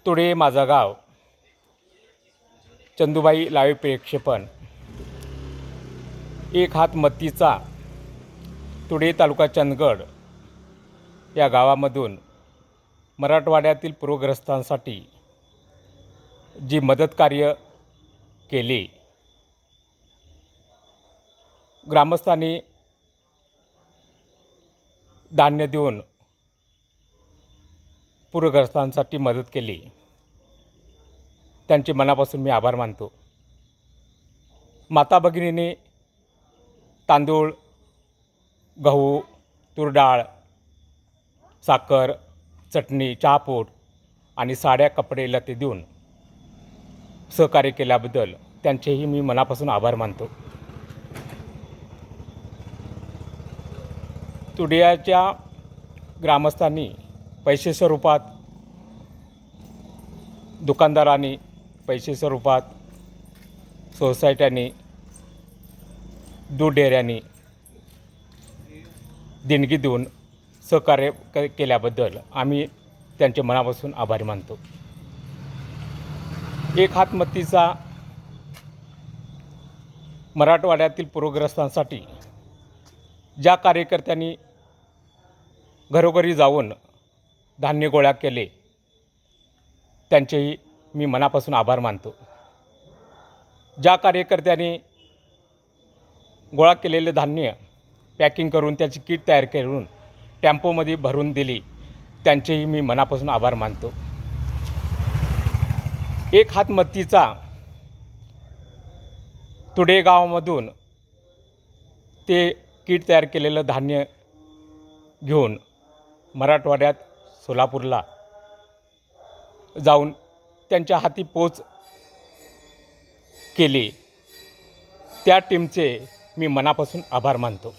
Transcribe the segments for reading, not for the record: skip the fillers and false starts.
तुडे माझा गाव, चंदूबाई लाईव्ह प्रक्षेपण, एक हात मत्तीचा, तुडे तालुका चंदगड या गावामधून मराठवाड्यातील पूरग्रस्तांसाठी जी मदत कार्य केले, ग्रामस्थांनी धान्य देऊन पूरग्रस्तांसाठी मदत केली, त्यांचे मनापासून मी आभार मानतो. माता भगिनीने तांदूळ, गहू, तूर डाळ, साखर, चटणी, चहापूड आणि साड्या, कपडे, लते देऊन सहकार्य केल्याबद्दल त्यांचेही मी मनापासून आभार मानतो. तुडियाच्या ग्रामस्थांनी पैसे स्वरूपात, दुकानदारांनी पैसे स्वरूपात, सोसायट्यांनी, दूध डेऱ्यांनी देणगी देऊन सहकार्य केल्याबद्दल आम्ही त्यांचे मनापासून आभारी मानतो. एक हात मत्तीचा मराठवाड्यातील पूरग्रस्तांसाठी ज्या कार्यकर्त्यांनी घरोघरी जाऊन धान्य गोळा केले, त्यांचेही मी मनापासून आभार मानतो. ज्या कार्यकर्त्यांनी गोळा केलेले धान्य पॅकिंग करून त्याची किट तयार करून टेम्पोमध्ये भरून दिली, त्यांचेही मी मनापासून आभार मानतो. एक हात मत्तीचा तुडे गावामधून ते किट तयार केलेलं धान्य घेऊन मराठवाड्यात सोलापूरला जाऊन त्यांच्या हाती पोच केली, त्या टीमचे मी मनापासून आभार मानतो.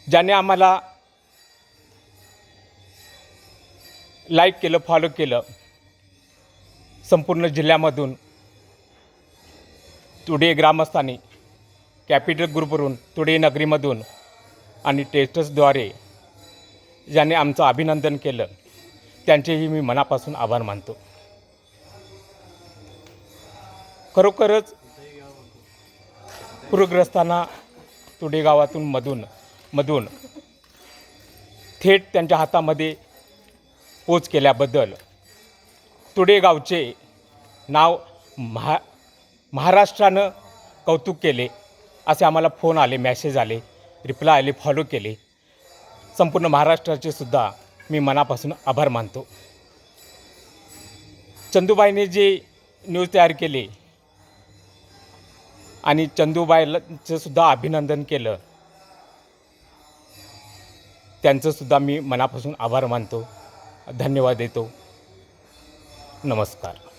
ज्याने आम्हाला लाईक केलं, फॉलो केलं, संपूर्ण जिल्ह्यामधून तुडे ग्रामस्थांनी कॅपिटल ग्रुपवरून, तुडे नगरीमधून आणि टेस्टर्सद्वारे ज्याने आमचं अभिनंदन केलं, त्यांचेही मी मनापासून आभार मानतो. खरोखरच पूरग्रस्तांना तुडे गावातून मधून थेट त्यांच्या हातामध्ये पोच केल्याबद्दल तुडे गावचे नाव महाराष्ट्रानं कौतुक केले, असे आम्हाला फोन आले, मॅसेज आले, रिप्लाय आले, फॉलो केले. संपूर्ण महाराष्ट्राचे सुद्धा मी मनापासून आभार मानतो. चंदूबाईने जे न्यूज तयार केले आणि चंदूबाईचं सुद्धा अभिनंदन केलं, त्यांचंसुद्धा मी मनापासून आभार मानतो, धन्यवाद देतो. नमस्कार.